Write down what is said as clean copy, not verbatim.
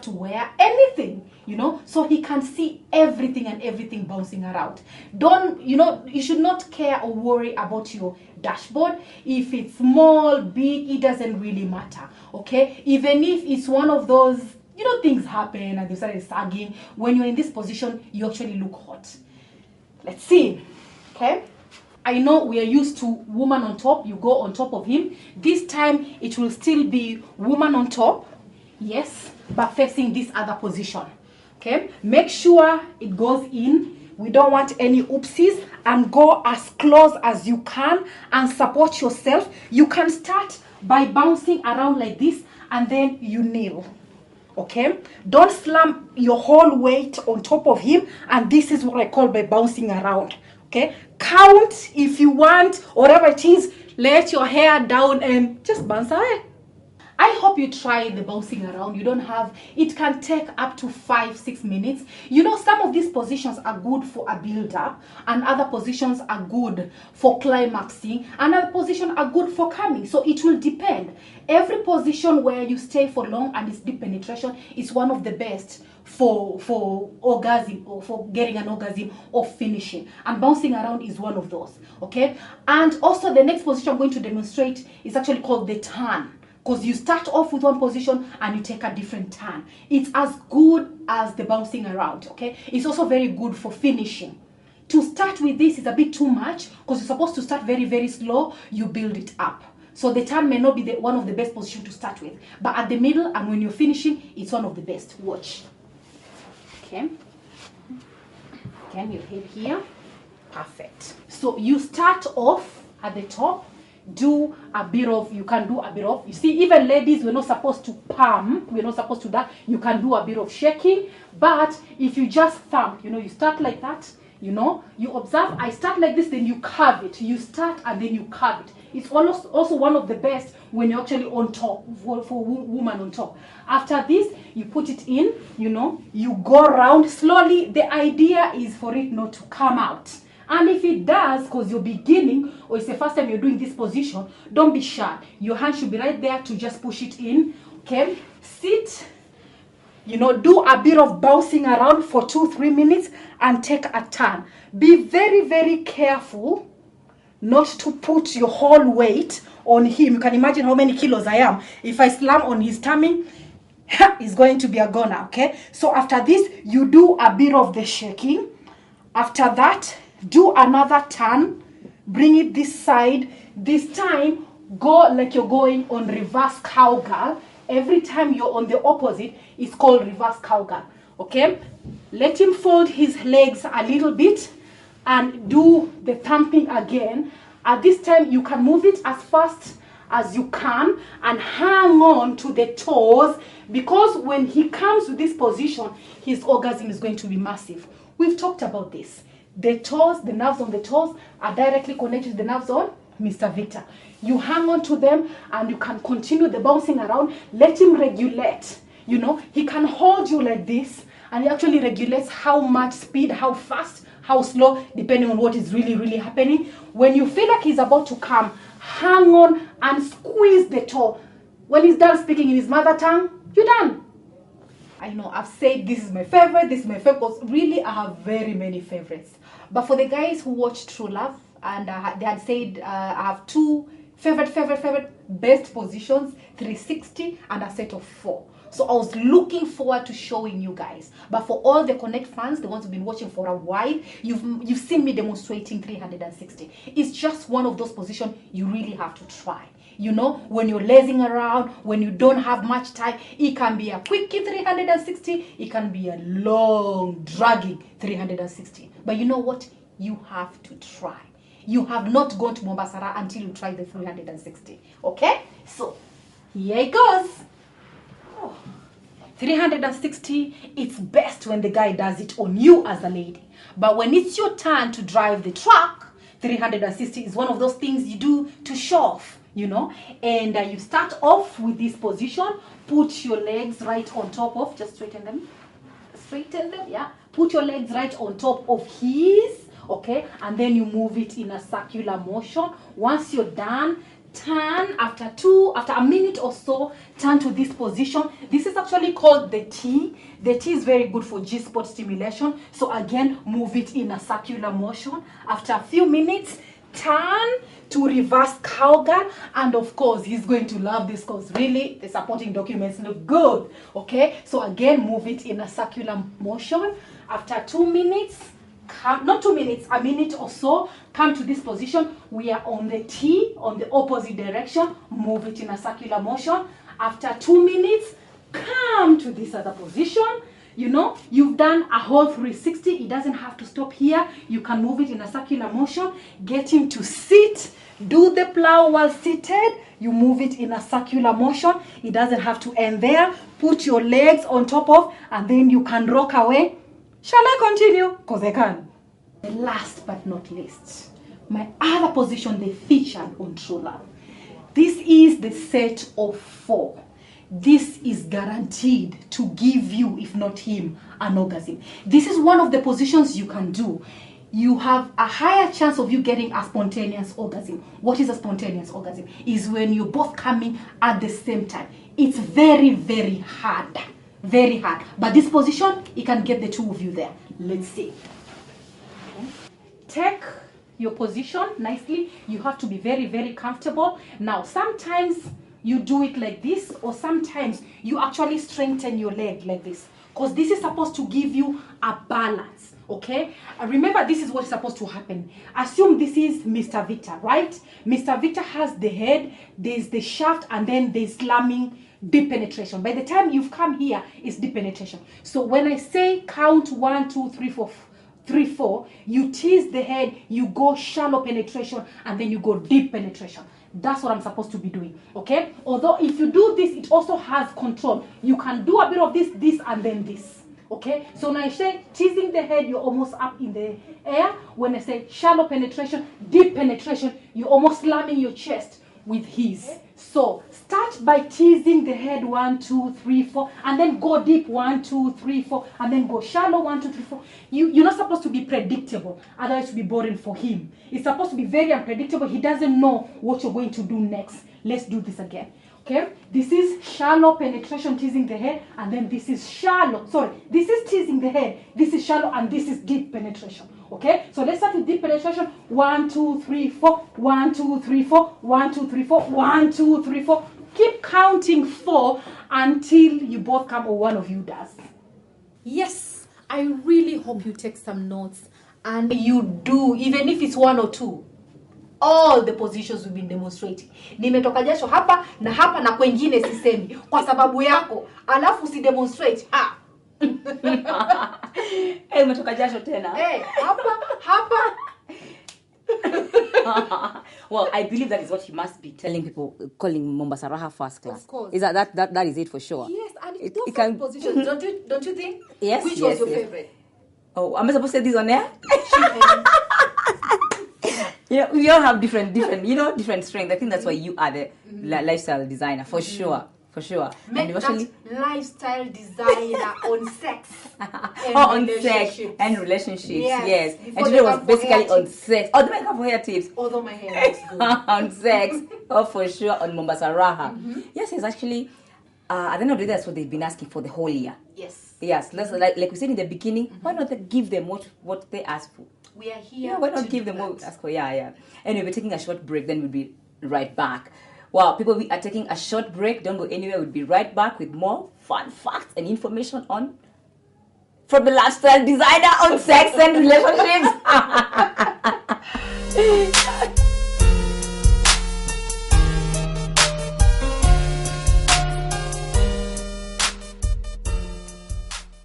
soft wear, anything, you know, so he can see everything and everything bouncing around. Don't, you know, you should not care or worry about your dashboard. If it's small, big, it doesn't really matter, okay? Even if it's one of those, you know, things happen and they started sagging. When you're in this position, you actually look hot. Let's see, okay? I know we are used to woman on top. You go on top of him. This time it will still be woman on top, yes, but facing this other position, okay? Make sure it goes in. We don't want any oopsies, and go as close as you can and support yourself. You can start by bouncing around like this and then you kneel, okay? Don't slam your whole weight on top of him, and this is what I call by bouncing around, okay? Count if you want, whatever it is. Let your hair down and just bounce away. I hope you try the bouncing around. You don't have, it can take up to 5-6 minutes. You know, some of these positions are good for a build-up, and other positions are good for climaxing, and other positions are good for coming. So it will depend. Every position where you stay for long and it's deep penetration is one of the best for orgasm, or for getting an orgasm or finishing, and bouncing around is one of those, okay? And also the next position I'm going to demonstrate is actually called the turn, because you start off with one position and you take a different turn. It's as good as the bouncing around, okay? It's also very good for finishing. To start with this is a bit too much, because you're supposed to start very, very slow. You build it up. So the turn may not be one of the best positions to start with, but at the middle and when you're finishing, it's one of the best. Watch. Okay. Again, your head here. Perfect. So you start off at the top. Do a bit of, you can do a bit of, you see, even ladies, we're not supposed to palm, we're not supposed to that. You can do a bit of shaking, but if you just thump, you know, you start like that, you know, you observe, I start like this, then you curve it. You start and then you curve it. It's also one of the best when you're actually on top, for woman on top. After this, you put it in, you know, you go around slowly. The idea is for it not to come out. And if it does, because you're beginning, or it's the first time you're doing this position, don't be shy. Your hand should be right there to just push it in, okay? Sit, you know, do a bit of bouncing around for 2-3 minutes and take a turn. Be very, very careful not to put your whole weight on him. You can imagine how many kilos I am. If I slam on his tummy, it's going to be a goner, okay? So after this, you do a bit of the shaking. After that, do another turn. Bring it this side. This time, go like you're going on reverse cowgirl. Every time you're on the opposite, it's called reverse cowgirl, okay? Let him fold his legs a little bit and do the thumping again. At this time, you can move it as fast as you can and hang on to the toes, because when he comes to this position, his orgasm is going to be massive. We've talked about this. The toes, the nerves on the toes are directly connected to the nerves on Mr. Victor. You hang on to them and you can continue the bouncing around. Let him regulate. You know, he can hold you like this and he actually regulates how much speed, how fast, how slow, depending on what is really, really happening. When you feel like he's about to come, hang on and squeeze the toe. When he's done speaking in his mother tongue, you're done. I know I've said this is my favorite, this is my favorite, because really I have very many favorites. But for the guys who watched True Love, and they had said I have 2 favorite best positions, 360 and a set of 4. So I was looking forward to showing you guys. But for all the Connect fans, the ones who've been watching for a while, you've seen me demonstrating 360. It's just one of those positions you really have to try. You know, when you're lazing around, when you don't have much time, it can be a quickie 360. It can be a long, dragging 360. But you know what? You have to try. You have not gone to Mombasa until you try the 360. Okay? So, here it goes. 360, it's best when the guy does it on you as a lady. But when it's your turn to drive the truck, 360 is one of those things you do to show off, you know. And you start off with this position. Put your legs right on top of, just straighten them, yeah. Put your legs right on top of his, okay. And then you move it in a circular motion. Once you're done, turn after a minute or so, turn to this position. This is actually called the T. The T is very good for G-spot stimulation. So again, move it in a circular motion. After a few minutes, turn to reverse cowgirl, and of course he's going to love this because really the supporting documents look good. Okay, so again, move it in a circular motion. After 2 minutes, not 2 minutes, a minute or so, come to this position. We are on the T, on the opposite direction. Move it in a circular motion. After 2 minutes, come to this other position. You know, you've done a whole 360. It doesn't have to stop here. You can move it in a circular motion. Get him to sit. Do the plow while seated. You move it in a circular motion. It doesn't have to end there. Put your legs on top of, and then you can rock away. Shall I continue? Because I can. Last but not least, my other position they featured on True Love. This is the set of 4. This is guaranteed to give you, if not him, an orgasm. This is one of the positions you can do. You have a higher chance of you getting a spontaneous orgasm. What is a spontaneous orgasm? Is when you're both coming at the same time. It's very, very hard. Very hard. But this position, it can get the two of you there. Let's see. Take your position nicely. You have to be very, very comfortable. Now, sometimes you do it like this, or sometimes you actually strengthen your leg like this, because this is supposed to give you a balance. Okay, remember, this is what's supposed to happen. Assume this is Mr. Victor, right? Mr. Victor has the head, there's the shaft, and then there's slamming, deep penetration. By the time you've come here, it's deep penetration. So when I say count 1, 2, 3, 4, 3, 4, you tease the head, you go shallow penetration, and then you go deep penetration. That's what I'm supposed to be doing. Okay, although if you do this, it also has control. You can do a bit of this, and then this. Okay, so when I say teasing the head, you're almost up in the air. When I say shallow penetration, deep penetration, you're almost slamming your chest with his. So start by teasing the head 1, 2, 3, 4, and then go deep 1, 2, 3, 4, and then go shallow 1, 2, 3, 4. You're not supposed to be predictable, otherwise it will be boring for him. It's supposed to be very unpredictable. He doesn't know what you're going to do next. Let's do this again. Okay, this is shallow penetration, teasing the head, and then this is shallow. Sorry, this is teasing the head, this is shallow, and this is deep penetration. Okay, so let's start with deep penetration. 1, 2, 3, 4. 1, 2, 3, 4. 1, 2, 3, 4. 1, 2, 3, 4. Keep counting 4 until you both come, or one of you does. Yes, I really hope you take some notes, and you do, even if it's 1 or 2. All the positions we've been demonstrating. Nimetoka jasho hapa na hapa na kwengine sisemi kwa sababu yako. Alafu si demonstrate. Umetoka jasho tena. Hapa. Well, I believe that is what you must be telling people, calling Mombasa Raha first class. Of course. Is that is it for sure? Yes, and it can positions. Don't you think? Yes. Which was your favorite? Oh, am I supposed to say this on air? We all have different, different strengths. I think that's why you are the lifestyle designer, for sure. Make that lifestyle designer on sex. On sex and relationships. Yes. And today was basically on sex. Oh, the makeup for hair tips. Although my hair looks good. On sex. Oh, for sure. On Mombasa Raha. Yes, actually, at the end of the day, that's what they've been asking for the whole year. Yes. Let's, like we said in the beginning, why not give them what they ask for? We are here. Yeah, why not give them what we ask for? Yeah. Anyway, we're taking a short break, then we'll be right back. Wow, people, we are taking a short break. Don't go anywhere. We'll be right back with more fun facts and information from the lifestyle designer on sex and relationships.